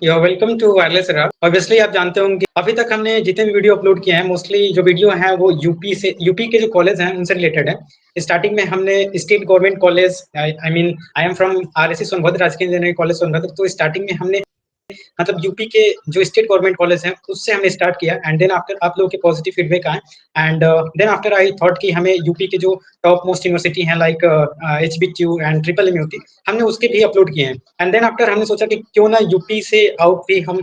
You are welcome to wireless rap. Obviously आप जानते होंगे अभी तक हमने जितने भी वीडियो अपलोड किए हैं मोस्टली जो वीडियो हैं वो यूपी के जो कॉलेज हैं उनसे रिलेटेड है। स्टार्टिंग में हमने state government college I mean I am from RSC Sonbhadra, राजकीय इंजीनियरिंग कॉलेज सोनभद्र। तो स्टार्टिंग में हमने मतलब यूपी के जो स्टेट गवर्नमेंट कॉलेज हैं उससे हमने स्टार्ट किया एंड देन आफ्टर आप लोगों के पॉजिटिव फीडबैक आए and then after I thought कि हमें यूपी के जो टॉप मोस्ट यूनिवर्सिटी हैं like HBQ and triple M होती हमने उसके भी अपलोड किए हैं एंड देन आफ्टर हमने सोचा कि क्यों ना यूपी से आउट भी हम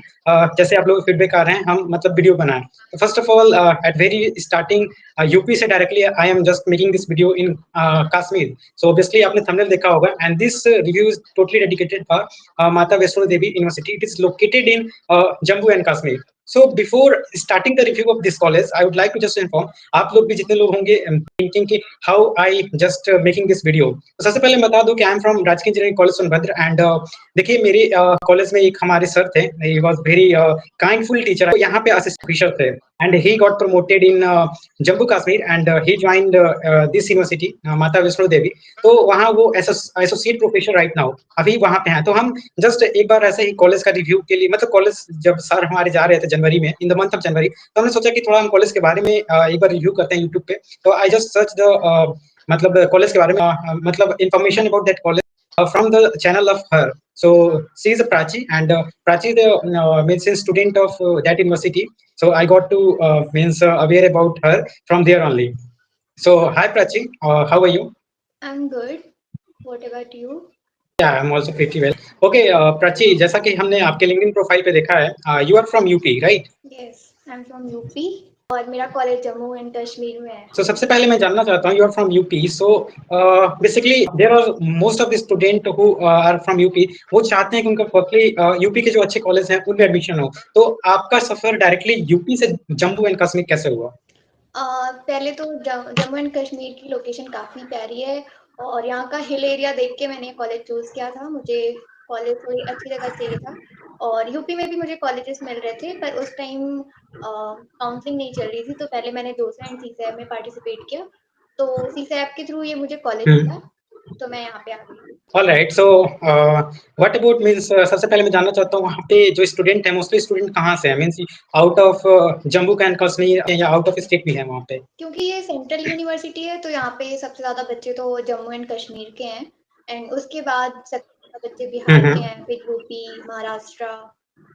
जैसे आप लोग फीडबैक आ रहे हैं हम मतलब वीडियो बनाएं। तो first of all at very starting UP से directly I am just making this video in Kashmir. So obviously आपने थंबनेल देखा होगा and this review is totally dedicated for Mata Vaishno Devi University. It is located in Jammu and Kashmir. So before starting the review of this college, I would like to just inform आप लोग भी जितने लोग होंगे thinking कि how I just making this video. तो सबसे पहले बता दूं कि I am from राजकीय इंजीनियरिंग कॉलेज सोनभद्र एंड देखिए मेरे कॉलेज में एक हमारे सर थे, he was very kindful teacher. यहाँ पे असिस्टेंट प्रोफेसर थे and he got promoted in Jammu Kashmir and he joined this university माता वैष्णो देवी। तो वहाँ वो एसोसिएट प्रोफेसर राइट नाउ अभी वहाँ पे हैं। तो हम जस्ट एक बार ऐसे ही कॉलेज का रिव्यू के लिए मतलब कॉलेज जब सर हमारे जा रहे थे जनवरी में in the month of January, तो हमने सोचा कि थोड़ा हम कॉलेज के बारे में एक बार रिव्यू करते हैं यूट्यूब पे। तो आई जस्ट सर्च द मतलब कॉलेज के बारे में मतलब information about that college from the channel of her. So she is a Prachi and Prachi is the means a student of that university. So I got to means aware about her from there only. So hi Prachi, how are you? I'm good. What about you? Yeah, I'm also pretty well. Okay, Prachi, जैसा कि हमने आपके LinkedIn profile पे देखा है, you are from UP, right? Yes, I'm from UP और मेरा college Jammu and Kashmir में है। So सबसे पहले मैं जानना चाहता हूँ, you are from UP. So basically there are most of the student who are from UP. वो चाहते हैं कि उनका फर्स्टली यूपी के जो अच्छे कॉलेज हैं उनमें एडमिशन हो। तो आपका सफर डायरेक्टली यूपी से जम्मू एंड कश्मीर कैसे हुआ? पहले तो जम्मू एंड कश्मीर की लोकेशन काफ़ी प्यारी है और यहाँ का हिल एरिया देख के मैंने कॉलेज चूज़ किया था। मुझे कॉलेज थोड़ी अच्छी जगह चाहिए था और यूपी में भी मुझे कॉलेजेस मिल रहे थे पर उस टाइम काउंसलिंग नहीं चल रही थी, तो पहले मैंने दोसा एंड सीसैप में पार्टिसिपेट किया। तो सीसैप के थ्रू ये मुझे कॉलेज मिला, तो मैं यहाँ पे आ गई। All right. So what about means सबसे पहले मैं जानना चाहता हूँ वहाँ पे जो स्टूडेंट है मोस्टली स्टूडेंट कहाँ से है, means out of Jammu and Kashmir या आउट ऑफ स्टेट भी है वहाँ पे? क्योंकि ये सेंट्रल यूनिवर्सिटी है तो यहाँ पे सबसे ज़्यादा बच्चे तो जम्मू एंड कश्मीर के हैं एंड उसके बाद सबसे ज़्यादा बच्चे बिहार के हैं, फिर यूपी, महाराष्ट्र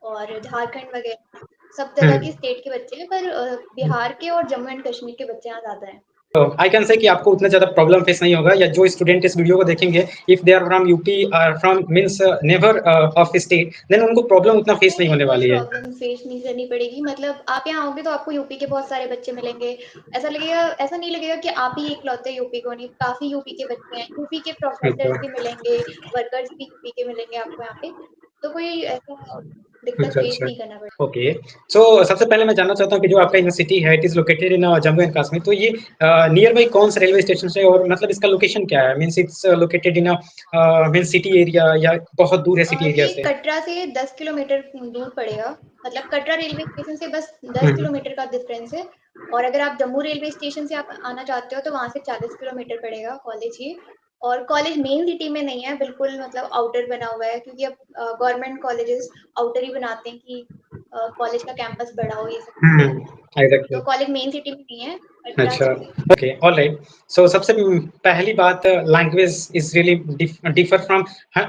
और झारखंड वगैरह सब जगह की स्टेट के बच्चे हैं, पर बिहार के और जम्मू एंड कश्मीर के बच्चे यहाँ ज़्यादा हैं। तो आई कैन से कि आपको उतना ज़्यादा प्रॉब्लम फेस नहीं होगा, या जो स्टूडेंट इस वीडियो को देखेंगे if they are from UP और from means never of state, then उनको प्रॉब्लम उतना फेस नहीं नहीं, होने कोई वाली है। प्रॉब्लम फेस नहीं करनी पड़ेगी। मतलब आप यहाँ आओगे तो आपको यूपी के बहुत सारे बच्चे मिलेंगे। ऐसा लगेगा, ऐसा नहीं लगेगा कि आप ही इकलौते यूपी को नहीं, काफ़ी यूपी के बच्चे हैं। यूपी के प्रोफेसर्स भी मिलेंगे, वर्कर्स भी यूपी के मिलेंगे आपको यहाँ पे। तो कोई ऐसा दिक्कत अच्छा फेस अच्छा। नहीं करना पड़ेगा। ओके। सो सबसे पहले मैं जानना चाहता हूँ कि जो आपका यूनिवर्सिटी है it is located in Jammu and Kashmir, तो ये नियर बाई कौन सा रेलवे स्टेशन से और मतलब इसका लोकेशन क्या है, means it's located in means city area या बहुत दूर है सिटी एरिया ये से? कटरा से 10 किलोमीटर दूर पड़ेगा। मतलब कटरा रेलवे स्टेशन से बस 10 हम्म। किलोमीटर का डिफरेंस है और अगर आप जम्मू रेलवे स्टेशन से आप आना चाहते हो तो वहाँ से 40 किलोमीटर पड़ेगा कॉलेज ये। और कॉलेज मेन सिटी में नहीं है, बिल्कुल मतलब आउटर बना हुआ है, क्योंकि अब गवर्नमेंट कॉलेजेस आउटर ही बनाते हैं कि कॉलेज का कैंपस बड़ा हो, ये सब चीज़ें। एग्जैक्टली। तो कॉलेज मेन सिटी में नहीं है, कटरा अच्छा। से। Okay, alright. सो सबसे पहली बात, language is really differ from,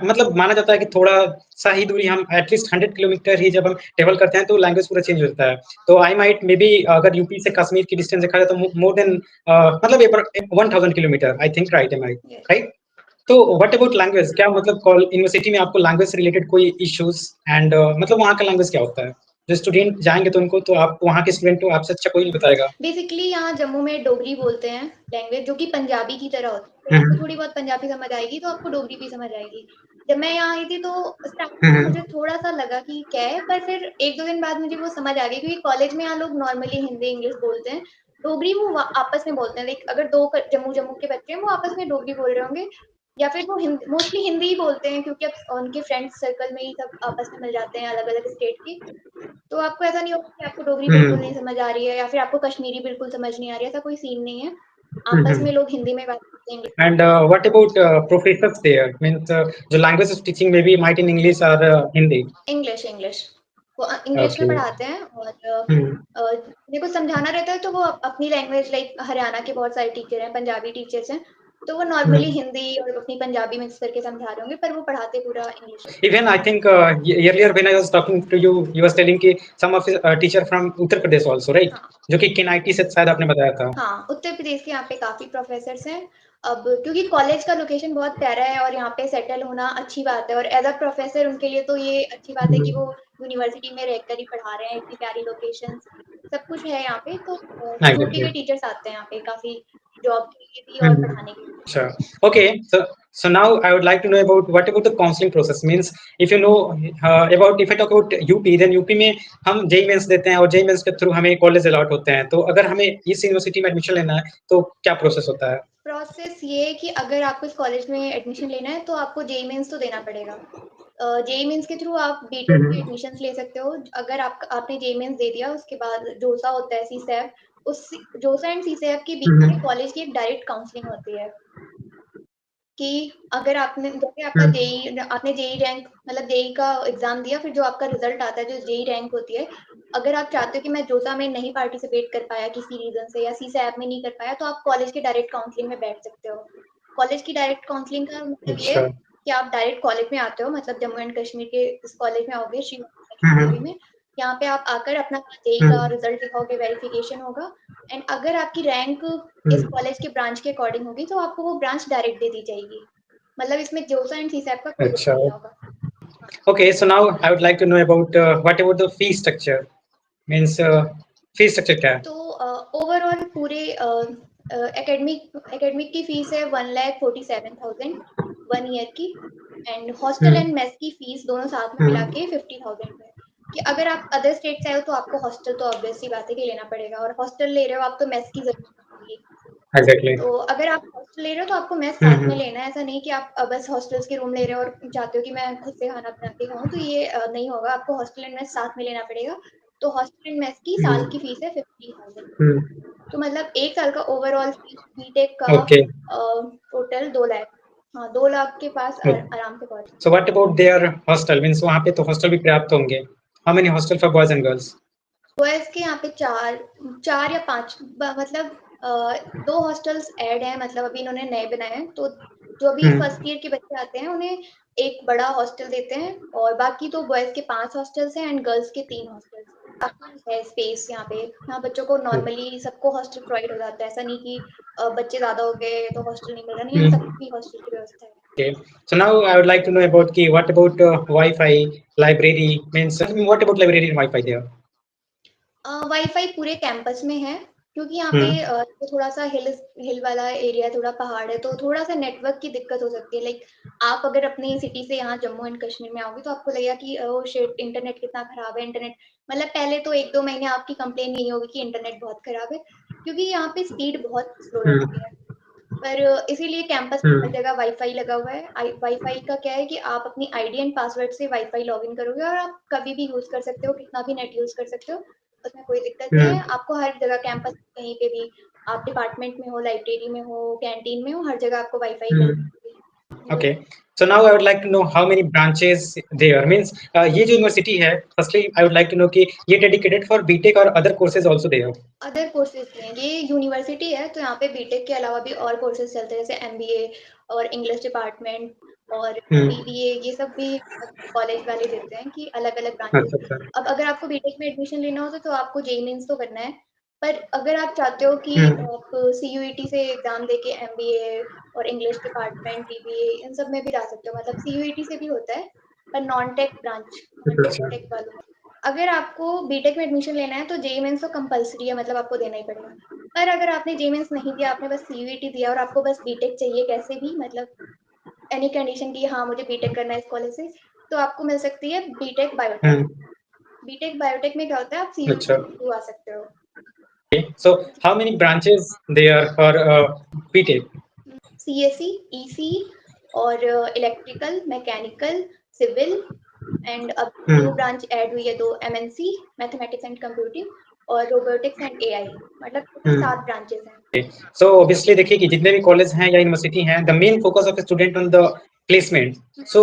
मतलब माना जाता है कि थोड़ा सा ही दूरी हम एटलीस्ट 100 किलोमीटर ही जब हम ट्रेवल करते हैं तो लैंग्वेज पूरा चेंज होता है। तो आई माइट मे बी अगर यूपी से कश्मीर की डिस्टेंस देखा जाए तो मोर देन मतलब 1000 kilometre I think, right am I Yes. Right? तो व्हाट अबाउट लैंग्वेज, क्या मतलब कॉल यूनिवर्सिटी में आपको लैंग्वेज से रिलेटेड कोई इश्यूज एंड मतलब वहाँ का लैंग्वेज क्या होता है? जो स्टूडेंट जाएंगे तो उनको तो आप वहाँ के स्टूडेंट को आपसे अच्छा कोई नहीं बताएगा। बेसिकली यहाँ जम्मू में डोगरी बोलते हैं, लैंग्वेज जो कि पंजाबी की तरह होती है। तो आपको हम्म थोड़ी बहुत पंजाबी समझ आएगी तो आपको डोगरी भी समझ आएगी। जब मैं यहाँ आई थी तो स्टार्टिंग में हम्म मुझे थोड़ा सा लगा कि क्या है, पर फिर एक दो दिन बाद मुझे वो समझ आ गई, क्योंकि कॉलेज में यहाँ लोग नॉर्मली हिंदी इंग्लिश बोलते हैं, डोगरी वो आपस में बोलते हैं। लाइक अगर दो जम्मू जम्मू के बच्चे हैं वो आपस में डोगरी बोल रहे होंगे, या फिर वो मोस्टली हिंदी ही बोलते हैं, क्योंकि अब उनके फ्रेंड्स सर्कल में ही सब आपस में मिल जाते हैं अलग अलग स्टेट के। तो आपको ऐसा नहीं होगा कि आपको डोगरी बिल्कुल हम्म। नहीं समझ आ रही है या फिर आपको कश्मीरी बिल्कुल समझ नहीं आ रही है, ऐसा कोई सीन नहीं है। आपस में लोग हिंदी में बात करते हैं। And what about professors there? Means the language of teaching maybe might in English or Hindi. English English वो इंग्लिश में Okay. पढ़ाते हैं और Hmm. मेरे को समझाना रहता है तो वो अपनी लैंग्वेज लाइक हरियाणा के बहुत सारे टीचर हैं, पंजाबी टीचर्स हैं, तो वो नॉर्मली Hmm. हिंदी और अपनी पंजाबी मिक्स करके समझा रहे होंगे, पर वो पढ़ाते पूरा English. Even I think earlier when I was talking to you, you was telling कि some of teacher from Uttar Pradesh also, right? हाँ जो कि KNIT से शायद आपने बताया था. हाँ, उत्तर प्रदेश के यहाँ पे काफ़ी प्रोफ़ेसर्स हैं। अब क्योंकि कॉलेज का लोकेशन बहुत प्यारा है और यहाँ पे सेटल होना अच्छी बात है और एज़ अ प्रोफ़ेसर उनके लिए तो ये अच्छी बात है कि वो यूनिवर्सिटी में रहकर ही पढ़ा रहे हैं, इतनी प्यारी लोकेशंस, सब कुछ है यहाँ पे, तो यूपी के Exactly. टीचर्स आते हैं यहाँ पे काफ़ी जॉब के लिए भी और Hmm. पढ़ाने के लिए। Sure. Okay. So now I would like to know about what about the counseling process. Means if you know about if I talk about UP, then UP में हम JEE मेंस देते हैं और JEE मेंस के through हमें college allot होते हैं. तो अगर हमें इस यूनिवर्सिटी में एडमिशन लेना है तो क्या प्रोसेस होता है? प्रोसेस ये है कि अगर आपको इस कॉलेज में एडमिशन लेना है तो आपको जेईई मेंस तो देना पड़ेगा। जेईई मेंस के थ्रू आप बीटेक में हम्म. एडमिशंस ले सकते हो। अगर आपने जेईई मेंस दे दिया उसके बाद जोसा होता है सीसैप, उस जोसा एंड सीसैप के बीच में हम्म. कॉलेज की एक डायरेक्ट काउंसलिंग होती है कि अगर आपने जैसे हम्म. आपने जेईई रैंक मतलब जेईई का एग्जाम दिया, फिर जो आपका रिजल्ट आता है जो जेईई रैंक होती है, अगर आप चाहते हो कि मैं जोसा में नहीं पार्टिसिपेट कर पाया किसी रीजन से या सीसैप में नहीं कर पाया, तो आप कॉलेज के डायरेक्ट काउंसलिंग में बैठ सकते हो। कॉलेज की डायरेक्ट काउंसलिंग का मतलब ये है अच्छा. कि आप डायरेक्ट कॉलेज में आते हो, मतलब जम्मू एंड कश्मीर के इस कॉलेज में आओगे, श्री देवी हम्म. में। यहाँ पे आप आकर अपना जेईई का हम्म. रिजल्ट दिखाओगे, वेरिफिकेशन होगा एंड अगर आपकी रैंक इस हम्म. कॉलेज के ब्रांच के अकॉर्डिंग होगी तो आपको वो ब्रांच डायरेक्ट दे दी जाएगी। मतलब इसमें जोसा एंड सीसैप का कोई अच्छा. रोल नहीं होगा। Okay. So now I would like to know about what about the fee structure. Means fee structure क्या है? तो ओवरऑल पूरे एकेडमिक की फीस है 1,47,000 1 ईयर की and hostel hmm. And mess की फीस दोनों साथ में मिला हम्म. के 50,000 है। कि अगर आप अदर स्टेट से आए हो तो आपको हॉस्टल तो ऑब्वियस सी बात है कि लेना पड़ेगा और हॉस्टल ले रहे हो आप तो मेस की जरूरत पड़ेगी। Exactly. तो अगर आप हॉस्टल ले रहे हो तो आपको मेस साथ में हम्म. लेना है, ऐसा नहीं कि आप बस हॉस्टल्स के रूम ले रहे हो और चाहते हो कि मैं खुद से खाना बना के खाऊं, तो ये नहीं होगा, आपको हॉस्टल एंड मेस साथ में लेना पड़ेगा। तो हॉस्टल एंड मेस की साल की हम्म. फीस है 50,000। हम्म. तो मतलब एक साल का ओवरऑल फीस बीटेक का Okay. टोटल 2 लाख, हाँ 2 लाख के पास आराम से पहुंच। So what about their hostel? Means वहाँ पे तो हॉस्टल भी पर्याप्त होंगे. How many hostel for boys and girls? Boys के यहाँ पे चार चार या पांच मतलब 2 हॉस्टल्स ऐड हैं, मतलब अभी इन्होंने नए बनाए हैं, तो जो भी फर्स्ट ईयर के बच्चे आते हैं उन्हें एक बड़ा हॉस्टल देते हैं और बाकी तो बॉयज के 5 हॉस्टल्स हैं एंड गर्ल्स के 3 हॉस्टल्स। काफी है स्पेस यहाँ पे, यहाँ बच्चों को नॉर्मली सबको हॉस्टल प्रोवाइड हो जाता है, ऐसा नहीं कि बच्चे ज्यादा हो गए तो हॉस्टल नहीं मिल रहा, नहीं यहाँ सबकी हॉस्टल की व्यवस्था है। Okay. So now I would like to know about ki what about Wi-Fi, library means what about library and Wi-Fi there? Wifi पूरे कैंपस में है क्योंकि यहाँ पे Hmm. ये थोड़ा सा हिल वाला एरिया, थोड़ा पहाड़ है, तो थोड़ा सा नेटवर्क की दिक्कत हो सकती है। लाइक आप अगर अपनी सिटी से यहाँ जम्मू एंड कश्मीर में आओगे तो आपको लगेगा कि ओ शिट इंटरनेट कितना खराब है। इंटरनेट मतलब पहले तो 1-2 महीने आपकी कंप्लेन नहीं होगी कि इंटरनेट बहुत खराब है, क्योंकि यहाँ पे स्पीड बहुत स्लो रहती है। पर इसीलिए कैंपस में हर Hmm. जगह वाईफाई लगा हुआ है। वाईफाई का क्या है कि आप अपनी आईडी एंड पासवर्ड से वाईफाई लॉगिन करोगे और आप कभी भी यूज कर सकते हो, कितना भी नेट यूज कर सकते हो, उसमें कोई दिक्कत नहीं है। Hmm. आपको हर जगह कैंपस कहीं पे भी, आप डिपार्टमेंट में हो, लाइब्रेरी में हो, कैंटीन में हो, हर जगह आपको वाईफाई मिल Hmm. जाएगी। Okay. So now I would like to know how many branches there means ये जो यूनिवर्सिटी है firstly I would like to know कि ये dedicated for BTech और other courses also there. Other courses भी हैं, ये यूनिवर्सिटी है तो यहाँ पे बीटेक के अलावा भी और कोर्सेज चलते हैं, जैसे एमबीए और इंग्लिश डिपार्टमेंट और Hmm. बीबीए, ये सब भी कॉलेज वाले देते हैं कि अलग अलग ब्रांचेस। अच्छा अच्छा. अब अगर आपको बीटेक में एडमिशन लेना हो तो आपको जेईई मेंस तो करना है, पर अगर आप चाहते हो कि Hmm. आप सीयूईटी से एग्जाम देके एमबीए और इंग्लिश डिपार्टमेंट बीबीए इन सब में भी जा सकते हो, मतलब सीयूईटी से भी होता है पर नॉन टेक ब्रांच, नॉन अच्छा. टेक वालों में। अगर आपको बीटेक में एडमिशन लेना है तो जेईई मेंस तो कंपलसरी है, मतलब आपको देना ही पड़ेगा। पर अगर आपने जेईई मेंस नहीं दिया, आपने बस सीयूईटी दिया और आपको बस बीटेक चाहिए कैसे भी, मतलब एनी कंडीशन की हाँ मुझे बीटेक करना है इस कॉलेज से, तो आपको मिल सकती है B Tech biotech. Hmm. B Tech biotech में क्या होता है, आप सीयूईटी अच्छा. के थ्रू आ सकते हो। So how many branches there for BTech? CSE, EC और इलेक्ट्रिकल, मैकेनिकल, सिविल एंड अब न्यू Hmm. ब्रांच ऐड हुई है तो एमएनसी, मैथमेटिक्स एंड कंप्यूटिंग और रोबोटिक्स एंड एआई, मतलब टोटल 7 ब्रांचेस हैं। सो ऑब्वियसली देखिए कि जितने भी कॉलेज हैं या यूनिवर्सिटी हैं, the main focus of student on the placement. So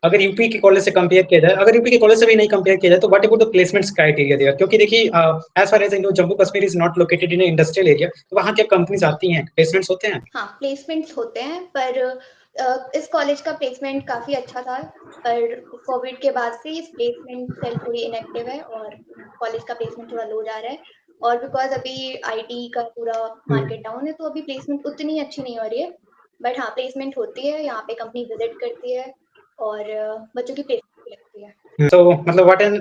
अगर यूपी के कॉलेज से कंपेयर किया जाए, अगर यूपी के कॉलेज से भी नहीं कंपेयर किया जाए, तो what about the placements criteria there? क्योंकि देखिए as far as I know Jammu Kashmir is not located in industrial area, तो वहाँ क्या कंपनीज आती हैं, प्लेसमेंट्स होते हैं? हाँ, प्लेसमेंट्स होते हैं, पर इस कॉलेज का प्लेसमेंट काफ़ी अच्छा था, पर कोविड के बाद से इस प्लेसमेंट सेल थोड़ी इनएक्टिव है और कॉलेज का प्लेसमेंट थोड़ा लो जा रहा है। और बिकॉज़ अभी आईटी का पूरा मार्केट डाउन है, तो अभी प्लेसमेंट उतनी अच्छी नहीं हो रही है। बट हाँ, प्लेसमेंट होती है, यहाँ पे कंपनी विज़िट करती है और बच्चों की प्लेसमेंट भी लगती है। तो मतलब व्हाट एन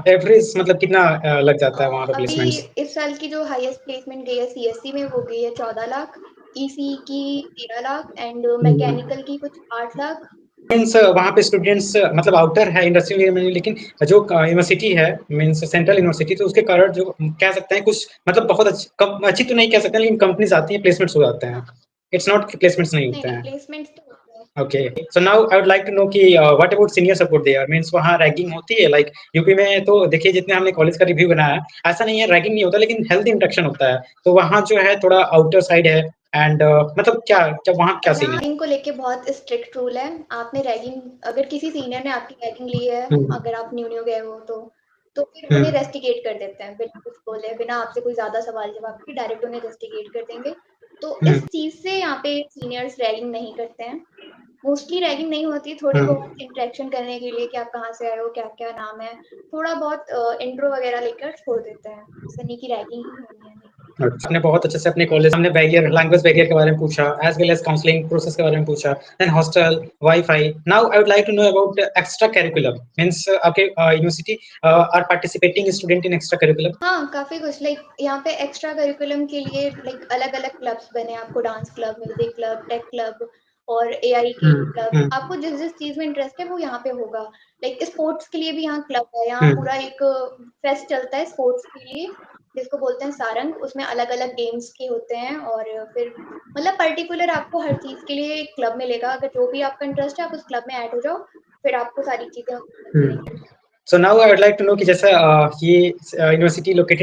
एवरेज, मतलब कितना लग जाता है वहाँ पे अभी प्लेसमेंट्स? इस साल की जो हाईएस्ट प्लेसमेंट गई है सीएससी में, वो गई है 14 लाख, ईसी की 13 लाख एंड मैकेनिकल की कुछ 8 लाख। मीन्स वहाँ पे स्टूडेंट्स मतलब आउटर है इंडस्ट्रियल एरिया में, लेकिन जो यूनिवर्सिटी है मीन्स सेंट्रल यूनिवर्सिटी, तो उसके कारण जो कह सकते हैं कुछ मतलब बहुत अच्छी तो नहीं कह सकते, लेकिन कंपनीज आती हैं, प्लेसमेंट्स हो जाते हैं। इट्स नॉट कि प्लेसमेंट्स नहीं नहीं होते नहीं, हैं। प्लेसमेंट्स तो होते हैं। Okay, so now I would like to know कि what about senior support there? Means वहाँ रैगिंग होती है? लाइक यूपी में तो देखिए जितने हमने कॉलेज का रिव्यू बनाया, ऐसा नहीं है रैगिंग नहीं होता, लेकिन हेल्थ इंडक्शन होता है, तो वहाँ जो है थोड़ा आउटर साइड है एंड मतलब क्या क्या वहाँ क्या सीन यहाँ है? रैगिंग को लेके बहुत स्ट्रिक्ट रूल है। आपने रैगिंग, अगर किसी सीनियर ने आपकी रैगिंग ली है, हम्म, अगर आप न्यू न्यू गए हो तो फिर उन्हें हम्म, रेस्टिकेट कर देते हैं, बिना कुछ बोले, बिना आपसे कोई ज्यादा सवाल जवाब के डायरेक्ट उन्हें रेस्टिकेट कर देंगे। तो हम्म, इस चीज से यहाँ पे सीनियर्स रैगिंग नहीं करते हैं। मोस्टली रैगिंग नहीं होती, थोड़ी हम्म। बहुत इंटरेक्शन करने के लिए कि आप कहाँ से आए हो, क्या क्या नाम है, थोड़ा बहुत इंट्रो वगैरह लेकर छोड़ देते हैं। ऐसा नहीं कि रैगिंग ही होनी है, नहीं। आपने बहुत अच्छे से अपने कॉलेज हमने बैरियर, लैंग्वेज बैरियर के बारे में पूछा, as well as counselling process के बारे में पूछा, then hostel, wifi. Now I would like to know about extra curriculum. Means आपके university are participating student in extra curriculum? हाँ, काफ़ी कुछ, लाइक यहाँ पे एक्स्ट्रा करिकुलम के लिए लाइक अलग-अलग क्लब्स बने हैं। आपको dance club, music club, tech club और एआई के क्लब। हम्म, आपको जिस-जिस चीज़ में इंटरेस्ट है वो यहाँ पे होगा। लाइक स्पोर्ट्स के लिए भी यहाँ क्लब है। यहाँ हम्म, पूरा एक फेस्ट चलता है स्पोर्ट्स के लिए, जिसको बोलते हैं सारंग। उसमें अलग-अलग गेम्स के होते हैं और फिर मतलब पर्टिकुलर आपको हर चीज़ के लिए एक क्लब मिलेगा। अगर जो भी आपका इंटरेस्ट है, आप उस क्लब में ऐड हो जाओ, फिर आपको सारी चीज़ें उसमें मिलती हम्म। रहेंगी। So now I would like to know कि जैसा ये यूनिवर्सिटी लोकेटेड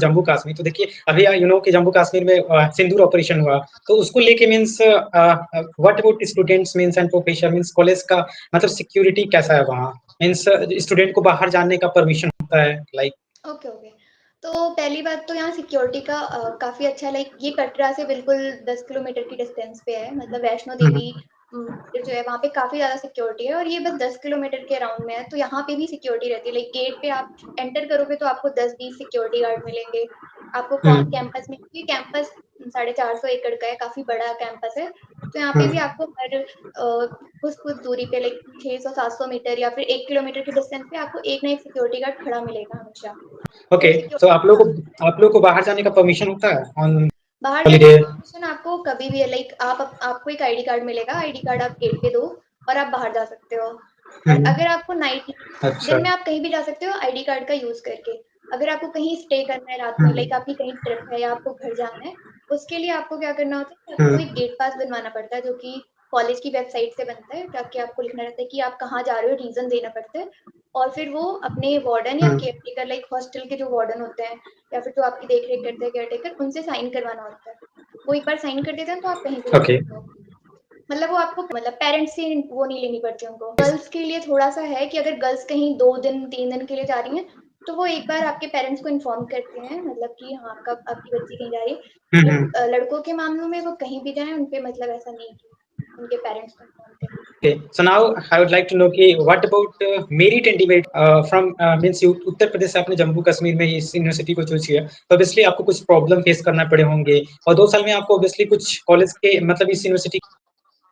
जम्मू कश्मीर, तो देखिए अभी यू नो कि जम्मू कश्मीर में सिंदूर ऑपरेशन हुआ, तो उसको लेके means what about students means and professor means college का मतलब सिक्योरिटी कैसा है वहाँ? मींस स्टूडेंट को बाहर जाने का परमिशन होता है लाइक? Okay, okay. तो पहली बात तो यहाँ सिक्योरिटी का काफ़ी अच्छा है, लाइक ये कटरा से बिल्कुल 10 किलोमीटर की डिस्टेंस पे है, मतलब वैष्णो देवी मंदिर जो है वहाँ पे काफ़ी ज़्यादा सिक्योरिटी है और ये बस 10 किलोमीटर के अराउंड में है, तो यहाँ पे भी सिक्योरिटी रहती है। लाइक गेट पे आप एंटर करोगे तो आपको 10-20 सिक्योरिटी गार्ड मिलेंगे। आपको कैंपस में, क्योंकि कैंपस 450 एकड़ का है, काफ़ी बड़ा कैंपस है, तो यहाँ पे भी आपको हर कुछ-कुछ दूरी पे लाइक 600-700 मीटर या फिर 1 किलोमीटर की डिस्टेंस पे आपको एक ना एक सिक्योरिटी गार्ड खड़ा मिलेगा हमेशा। ओके, तो सो सिक्योरिटी आप लोगों को बाहर जाने का परमिशन होता है ऑन बाहर जाने हॉलीडे? का परमिशन आपको कभी भी है, लाइक आपको एक आईडी कार्ड मिलेगा, आईडी कार्ड आप गेट पे दो और आप बाहर जा सकते हो। और अगर आपको नाइट, अच्छा। दिन में आप कहीं भी जा सकते हो आईडी कार्ड का यूज़ करके। अगर आपको कहीं स्टे करना है रात में, लाइक आपकी कहीं ट्रिप है या आपको घर जाना है, उसके लिए आपको क्या करना होता है कि आपको एक गेट पास बनवाना पड़ता है, जो कि कॉलेज की वेबसाइट से बनता है, ताकि आपको लिखना रहता है कि आप कहाँ जा रहे हो, रीज़न देना पड़ता है। और फिर वो अपने वार्डन या केयरटेकर, लाइक हॉस्टल के जो वार्डन होते हैं या फिर जो आपकी देख-रेख करते हैं केयरटेकर, उनसे साइन करवाना होता है। वो एक बार साइन कर देते हैं तो आप कहीं भी जा ओके। सकते हो। मतलब वो आपको, मतलब पेरेंट्स से वो नहीं लेनी पड़ती उनको। गर्ल्स के लिए थोड़ा-सा है कि अगर गर्ल्स कहीं 2 दिन, 3 दिन के लिए जा रही हैं, तो वो एक बार आपके पेरेंट्स को इन्फॉर्म करते हैं, मतलब कि हाँ, आपका आपकी बच्ची कहीं जा रही है। हम्म। बट लड़कों के मामलों में वो कहीं भी जाएँ, उन पे मतलब ऐसा नहीं है कि उनके पेरेंट्स को इन्फॉर्म करें। Okay, so now I would like to know कि what about merit and demerit from means you Uttar Pradesh से आपने जम्मू कश्मीर में इस यूनिवर्सिटी को चूज किया, तो obviously आपको कुछ प्रॉब्लम फेस करना पड़े होंगे, और 2 साल में आपको obviously कुछ कॉलेज के मतलब इस यूनिवर्सिटी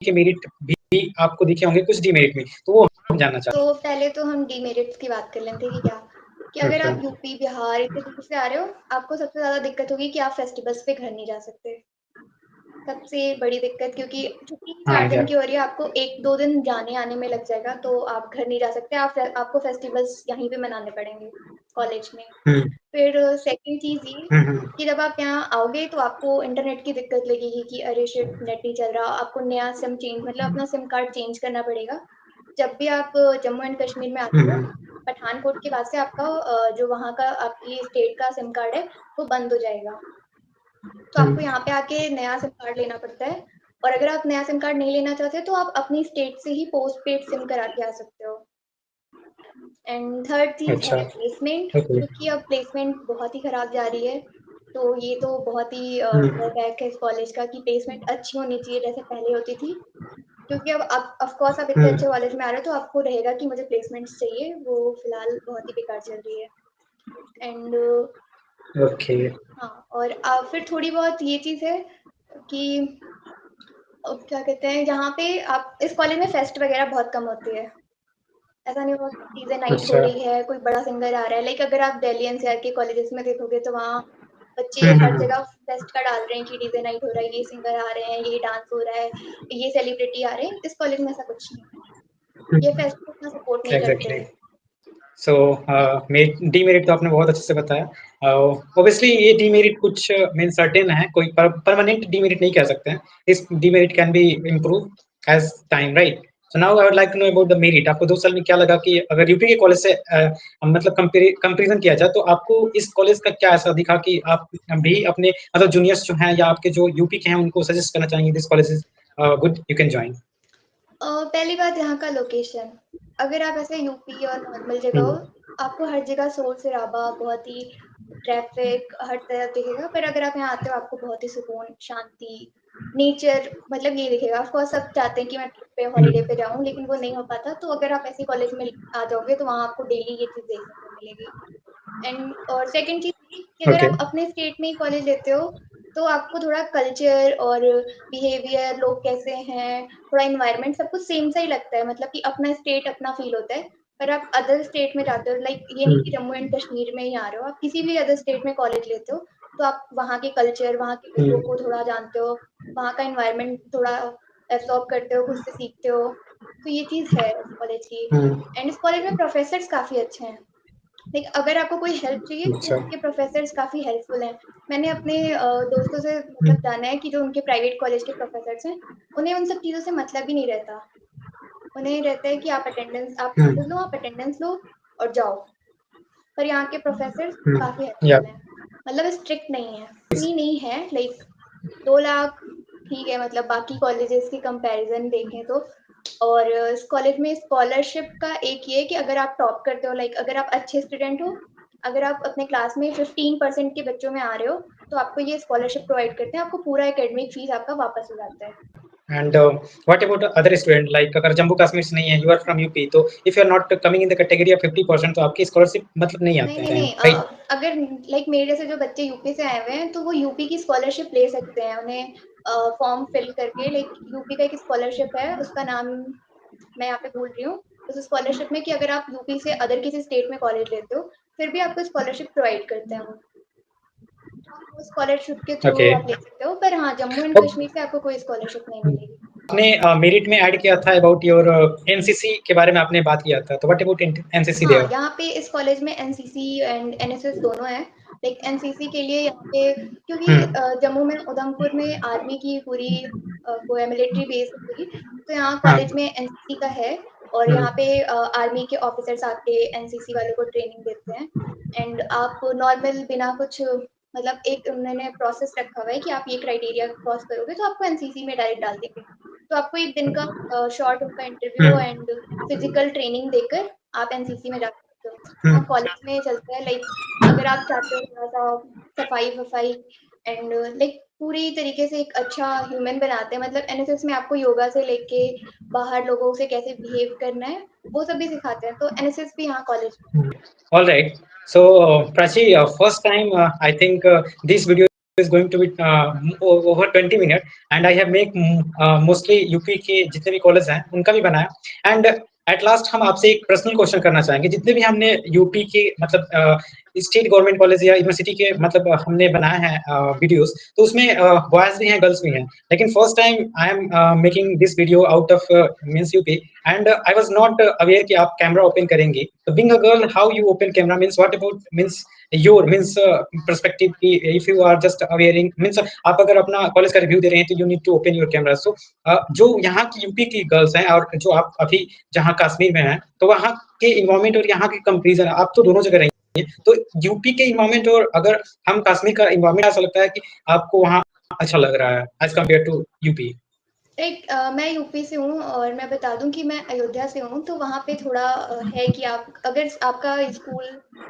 के मेरिट भी आपको दिखे होंगे, कुछ डीमेरिट भी, तो वो हम जानना चाहते तो पहले तो हम डीमेरिट्स की बात कर लेते हैं कि क्या, कि हैं। अगर अच्छा। आप यूपी, बिहार इतने दूर से आ रहे हो, आपको सबसे ज़्यादा दिक्कत होगी कि आप फेस्टिवल्स पे घर नहीं जा सकते। सबसे बड़ी दिक्कत, क्योंकि छुट्टी 4 हाँ दिन क्या? की हो रही है, आपको 1-2 दिन जाने-आने में लग जाएगा, तो आप घर नहीं जा सकते। आपको फेस्टिवल्स यहीं पे मनाने पड़ेंगे, कॉलेज में। हम्म, फिर सेकंड चीज़ ये हम्म, कि जब आप यहाँ आओगे तो आपको इंटरनेट की दिक्कत लगेगी कि अरे शिट! नेट नहीं चल रहा। आपको नया सिम चेंज, मतलब अपना सिम कार्ड चेंज करना पड़ेगा। जब भी आप जम्मू एंड कश्मीर में आते हो, पठानकोट के बाद से आपका जो वहाँ का आपकी स्टेट का सिम कार्ड है, वो बंद हो जाएगा। तो आपको यहाँ पे आके नया सिम कार्ड लेना पड़ता है और अगर आप नया सिम कार्ड नहीं लेना चाहते तो आप अपनी स्टेट से ही पोस्ट पेड सिम करा के आ सकते हो। एंड थर्ड चीज़ अच्छा, है प्लेसमेंट, ओके। क्योंकि अब प्लेसमेंट बहुत ही खराब जा रही है। तो ये तो बहुत ही ड्रॉबैक है इस कॉलेज का कि प्लेसमेंट अच्छी होनी चाहिए जैसे पहले होती थी। क्योंकि अब आप ऑफ कोर्स आप इतने अच्छे कॉलेज में आ रहे हो तो आपको रहेगा कि मुझे प्लेसमेंट्स चाहिए, वो फिलहाल बहुत ही बेकार चल रही है। And okay. हाँ, और फिर थोड़ी बहुत ये चीज़ है कि क्या कहते हैं, जहाँ पे आप इस कॉलेज में फेस्ट वगैरह बहुत कम होती है। ऐसा नहीं हुआ कि डीजे नाइट हो अच्छा। रही है, कोई बड़ा सिंगर आ रहा है। लाइक अगर आप दिल्ली एनसीआर के कॉलेजेस में देखोगे तो वहाँ बच्चे हर जगह फेस्ट का डाल रहे हैं कि डीजे नाइट हो रहा है, ये सिंगर आ रहे हैं, ये डांस हो रहा है, ये सेलिब्रिटी आ रहे हैं। इस कॉलेज में ऐसा कुछ नहीं है। ये फेस्ट को उतना सपोर्ट नहीं करते। एग्जैक्टली। सो डीमेरिट तो आपने बहुत अच्छे से बताया। ऑब्वियसली ये डीमेरिट कुछ मीन सर्टेन है, कोई परमानेंट डीमेरिट नहीं कह सकते हैं। इस demerit can be improve as time, right? So now I would like to know about the merit. आपको 2 साल में क्या लगा कि अगर यूपी के कॉलेज से मतलब कंपेरिजन किया जाए तो आपको इस कॉलेज का क्या ऐसा दिखा कि आप भी अपने मतलब जूनियर्स जो हैं या आपके जो यूपी के हैं उनको सजेस्ट करना चाहेंगे this college is good, you can join? पहली बात यहाँ का लोकेशन। अगर आप ऐसे यूपी और नॉर्मल जगह हो, आपको हर जगह शोर शराबा, बहुत ही ट्रैफिक हर तरफ दिखेगा। पर अगर आप यहाँ आते हो आपको बहुत ही सुकून, शांति, नेचर, मतलब ये दिखेगा। ऑफ कोर्स सब चाहते हैं कि मैं ट्रिप पे हॉलीडे पे जाऊँ, लेकिन वो नहीं हो पाता। तो अगर आप ऐसे कॉलेज में आ जाओगे तो वहाँ आपको डेली ये चीज़ देखने को मिलेगी। एंड और सेकंड चीज़ ये कि अगर ओके। आप अपने स्टेट में ही कॉलेज लेते हो, तो आपको थोड़ा कल्चर और बिहेवियर, लोग कैसे हैं, थोड़ा एनवायरनमेंट सब कुछ सेम सा ही लगता है। मतलब कि अपना स्टेट अपना फील होता है। पर आप अदर स्टेट में जाते हो, लाइक ये नहीं कि जम्मू एंड कश्मीर में ही आ रहे हो, आप किसी भी अदर स्टेट में कॉलेज लेते हो, तो आप वहाँ के कल्चर, वहाँ के लोगों को थोड़ा जानते हो, वहाँ का एनवायरनमेंट थोड़ा एब्जॉर्ब करते हो, खुद से सीखते हो। तो ये चीज़ है इस कॉलेज की। एंड इस कॉलेज में प्रोफेसर्स काफ़ी अच्छे हैं। लाइक अगर आपको कोई हेल्प चाहिए तो अच्छा। यहाँ के प्रोफेसर्स काफ़ी हेल्पफुल हैं। मैंने अपने दोस्तों से मतलब जाना है कि जो उनके प्राइवेट कॉलेज के प्रोफेसर्स हैं, उन्हें उन सब चीज़ों से मतलब ही नहीं रहता। उन्हें रहता है कि आप क्लासेस लो, आप अटेंडेंस लो और जाओ। पर यहाँ के प्रोफेसर्स काफ़ी या हेल्पफुल हैं। मतलब स्ट्रिक्ट नहीं है, इतनी नहीं है। लाइक 2 लाख ठीक है, मतलब बाकी कॉलेजेस की कंपैरिजन देखें तो। और इस कॉलेज में स्कॉलरशिप का एक ये है कि अगर आप टॉप करते हो, लाइक अगर आप अच्छे स्टूडेंट हो, अगर आप अपने क्लास में 15% के बच्चों में आ रहे हो, तो आपको ये स्कॉलरशिप प्रोवाइड करते हैं। आपको पूरा एकेडमिक फीस आपका वापस हो जाता है। And what about other student? Like अगर जम्मू कश्मीर से नहीं है, you are from UP, तो if you are not coming in the categoरी of 50%, तो आपकी स्कॉलरशिप मतलब नहीं नहीं, आते नहीं, हैं, नहीं, राइट? अगर लाइक मेरे जैसे जो बच्चे यूपी से आए हुए हैं, तो वो यूपी की स्कॉलरशिप ले सकते हैं। उन्हें फॉर्म फिल करके, लाइक यूपी का एक स्कॉलरशिप है, उसका नाम मैं यहाँ पे भूल रही हूँ। उस स्कॉलरशिप में कि अगर आप यूपी से अदर किसी स्टेट में कॉलेज लेते हो, फिर भी आपको स्कॉलरशिप प्रोवाइड करते हैं वो। तो आप वो स्कॉलरशिप के थ्रू ओके। आप ले सकते हो। पर हाँ, जम्मू एंड कश्मीर से आपको कोई स्कॉलरशिप नहीं मिलेगी। आपने मेरिट में ऐड किया था अबाउट योर एनसीसी के बारे में आपने बात किया था, तो व्हाट अबाउट एनसीसी हाँ, देयर? यहाँ पे इस कॉलेज में एनसीसी एंड एनएसएस दोनों है। लाइक एनसीसी के लिए यहाँ पे, क्योंकि जम्मू में उधमपुर में आर्मी की पूरी वो है, मिलिट्री बेस है पूरी। तो यहाँ हाँ। कॉलेज में एनसीसी का है। और यहाँ पे आर्मी के ऑफिसर्स आके एनसीसी वालों को ट्रेनिंग देते हैं। एंड आप नॉर्मल बिना कुछ, मतलब एक उन्होंने प्रोसेस रखा हुआ है कि आप ये क्राइटेरिया क्रॉस करोगे तो आपको एनसीसी में डायरेक्ट डाल देंगे। तो आपको एक दिन का शॉर्ट उनका इंटरव्यू एंड फिजिकल ट्रेनिंग देकर आप एनसीसी में जा सकते हो। हाँ, कॉलेज में चलता है। लाइक अगर आप चाहते हो थोड़ा सा सफाई वफाई एंड लाइक पूरी तरीके से एक अच्छा ह्यूमन बनाते हैं। मतलब एनएसएस में आपको योगा से लेके बाहर लोगों से कैसे बिहेव करना है, वो सब भी सिखाते हैं। तो एनएसएस भी यहाँ कॉलेज में। All right. So, Prachi, first time I think this video is going to be over 20 minutes, and I have make mostly UP के जितने भी कॉलेज हैं उनका भी बनाया। एंड एट लास्ट हम आपसे एक पर्सनल क्वेश्चन करना चाहेंगे। जितने भी हमने यूपी के मतलब स्टेट गवर्नमेंट कॉलेज या यूनिवर्सिटी के मतलब हमने बनाया है वीडियोस, तो उसमें बॉयज भी हैं गर्ल्स भी हैं, लेकिन first time I am making this video out of means UP and I was not aware कि आप कैमरा ओपन करेंगे। तो being a girl how you open camera means what about means your means perspective की if you are just awaring means आप अगर अपना college का review दे रहे हैं तो you need to open your camera. So जो यहाँ की यूपी की गर्ल्स हैं और जो आप अभी जहाँ कश्मीर में हैं, तो वहाँ के इन्वायरमेंट और यहाँ के कंपेरिजन, आप तो दोनों जगह रही हैं, तो यूपी के इन्वायरमेंट और अगर हम कश्मीर का इन्वायरमेंट, ऐसा लगता है कि आपको वहाँ अच्छा लग रहा है एज कम्पेयर टू यूपी? मैं यूपी से हूँ और मैं बता दूं कि मैं अयोध्या से हूँ, तो वहाँ पे थोड़ा है कि आप अगर आपका स्कूल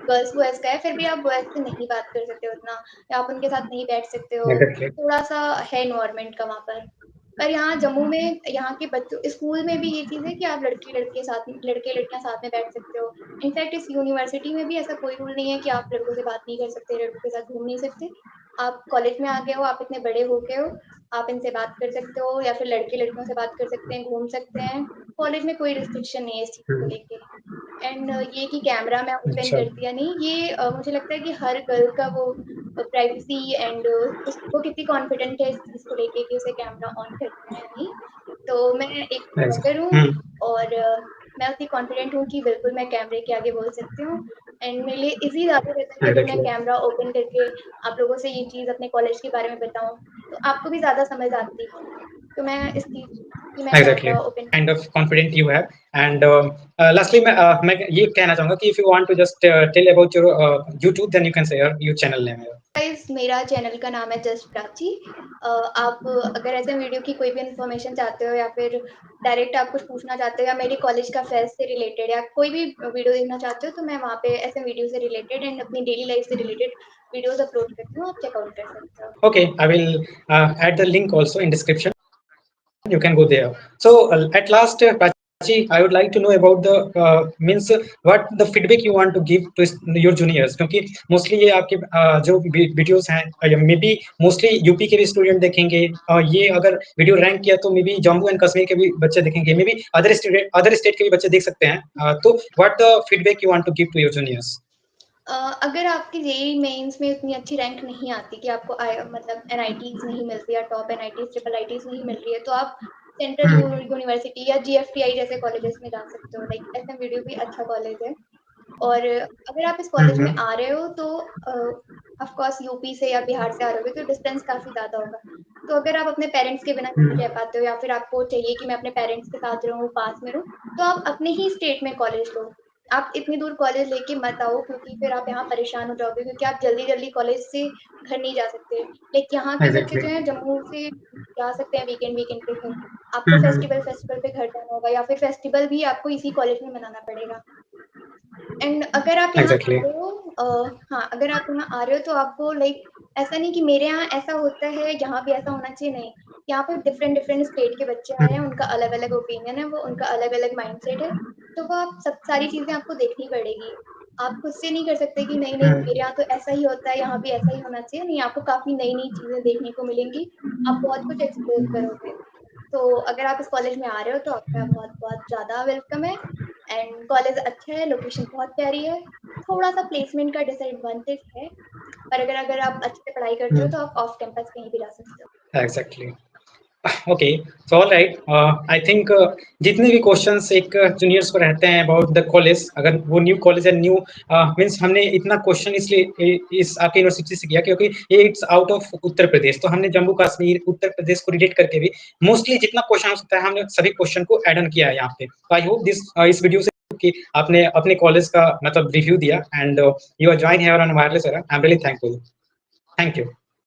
गर्ल्स बॉयज़ का है, फिर भी आप बॉयज़ से नहीं बात कर सकते हो उतना, या आप उनके साथ नहीं बैठ सकते हो, एग्जैक्टली। थोड़ा-सा है एनवायरनमेंट का वहाँ पर। पर यहाँ जम्मू में यहाँ के बच्चों स्कूल में भी ये चीज़ है कि आप लड़के-लड़कियाँ साथ में बैठ सकते हो। इनफैक्ट इस यूनिवर्सिटी में भी ऐसा कोई रूल नहीं है कि आप लड़कों से बात नहीं कर सकते, लड़कों के साथ घूम नहीं सकते। आप कॉलेज में आ गए हो, आप इतने बड़े हो गए हो, आप इनसे बात कर सकते हो या फिर लड़के-लड़कियों से बात कर सकते हैं, घूम सकते हैं। कॉलेज में कोई रिस्ट्रिक्शन नहीं है इस चीज़ को लेके। एंड ये कि कैमरा मैं ओपन अच्छा। करती या नहीं, ये मुझे लगता है कि हर गर्ल का वो प्राइवेसी एंड वो कितनी कॉन्फिडेंट है इस चीज़ को लेके कि उसे कैमरा ऑन करना है या नहीं। तो मैं एक ब्लॉगर हूँ और मैं उतनी कॉन्फिडेंट हूँ कि बिल्कुल मैं कैमरे के आगे बोल सकती हूँ। एंड मेरे लिए ईज़ी ज़्यादा रहता है कि अगर मैं एग्जैक्टली। कैमरा ओपन करके आप लोगों से ये चीज़ अपने कॉलेज के बारे में बताऊँ, तो आपको भी ज़्यादा समझ आती है। तो मैं इस चीज़ कि मैं exactly, camera open kind of confident you have and lastly मैं ये कहना चाहूंगा कि if you want to just tell about your YouTube then you can say your channel name. Guys, मेरा चैनल का नाम है जस्ट प्राची। आप अगर ऐसे वीडियो की कोई भी इन्फॉर्मेशन चाहते हो या फिर डायरेक्ट आप कुछ पूछना चाहते हो या मेरी कॉलेज का फेस्ट से रिलेटेड या कोई भी वीडियो देखना चाहते हो, तो मैं वहाँ पे ऐसे वीडियो से रिलेटेड एंड अपनी डेली लाइफ से रिलेटेड वीडियोस अपलोड करती हूँ, आप चेकआउट कर सकते हो। Okay, I will add the link also in description. You can go there. So at last, Prachi, I would like to know about the means what the feedback you want to give to your juniors, क्योंकि mostly ये आपके जो videos हैं may be mostly UP के भी student देखेंगे, ये अगर वीडियो रैंक किया तो may be Jammu and Kashmir के भी बच्चे देखेंगे, मे बी अदर स्टेट के भी बच्चे देख सकते हैं, तो what the feedback you want to give to your juniors? अगर आपकी जेईई मेंस में उतनी अच्छी रैंक नहीं आती कि आपको मतलब एनआईटीज नहीं मिल रही या टॉप एनआईटीज ट्रिपल आईटीज नहीं मिल रही है, तो आप सेंट्रल यूनिवर्सिटी या जीएफटीआई जैसे कॉलेजेस में जा सकते हो। लाइक एसएमवीडीयू भी अच्छा कॉलेज है। और अगर आप इस कॉलेज में आ रहे हो तो ऑफ कोर्स यूपी से या बिहार से आ रहे हो तो डिस्टेंस काफ़ी ज़्यादा होगा। तो अगर आप अपने पेरेंट्स के बिना नहीं रह पाते हो या फिर आपको चाहिए कि मैं अपने पेरेंट्स के साथ रहूँ, पास में रहूँ, तो आप अपने ही स्टेट में कॉलेज लो। आप इतनी दूर कॉलेज लेके मत आओ क्योंकि फिर आप यहाँ परेशान हो जाओगे क्योंकि आप जल्दी-जल्दी कॉलेज से घर नहीं जा सकते। लाइक यहाँ के बच्चे एग्जैक्टली। जो हैं जम्मू से जा सकते हैं वीकेंड पे घर। आपको फेस्टिवल पे घर जाना होगा या फिर फेस्टिवल भी आपको इसी कॉलेज में मनाना पड़ेगा। एंड अगर आप यहाँ आ एग्जैक्टली। रहे हो हाँ, अगर आप यहाँ आ रहे हो तो आपको लाइक ऐसा नहीं कि मेरे यहाँ ऐसा होता है, यहाँ भी ऐसा होना चाहिए, नहीं। यहाँ पे डिफरेंट स्टेट के बच्चे आए हैं, उनका अलग-अलग ओपिनियन है, वो उनका अलग-अलग माइंडसेट है, तो वो आप सब सारी चीज़ें आपको देखनी पड़ेगी। आप खुद से नहीं कर सकते कि नहीं-नहीं मेरे यहाँ तो ऐसा ही होता है, यहाँ भी ऐसा ही होना चाहिए, नहीं आपको काफ़ी नई-नई चीज़ें देखने को मिलेंगी, आप बहुत कुछ एक्सप्लोर करोगे। तो अगर आप इस कॉलेज में आ रहे हो तो आपका बहुत-बहुत ज़्यादा वेलकम है एंड कॉलेज अच्छा है, लोकेशन बहुत प्यारी है। थोड़ा-सा प्लेसमेंट का डिसएडवांटेज है, पर अगर आप अच्छे से पढ़ाई करते हो तो आप ऑफ कैंपस कहीं भी जा सकते हो। Exactly. Okay, so all right, I think जितने भी क्वेश्चंस एक जूनियर्स को रहते हैं अबाउट द कॉलेज, अगर वो न्यू कॉलेज है, न्यू मींस हमने इतना क्वेश्चन इसलिए इस आपकी यूनिवर्सिटी से किया क्योंकि ये it's out of Uttar Pradesh, तो हमने जम्मू कश्मीर उत्तर प्रदेश को रिलेट करके भी मोस्टली जितना क्वेश्चन हो सकता है हमने सभी क्वेश्चन को ऐड ऑन किया है यहाँ पे। तो आई होप दिस इस वीडियो से कि आपने अपने कॉलेज का मतलब रिव्यू दिया and you are join here on wireless era. I am really thankful. Thank you.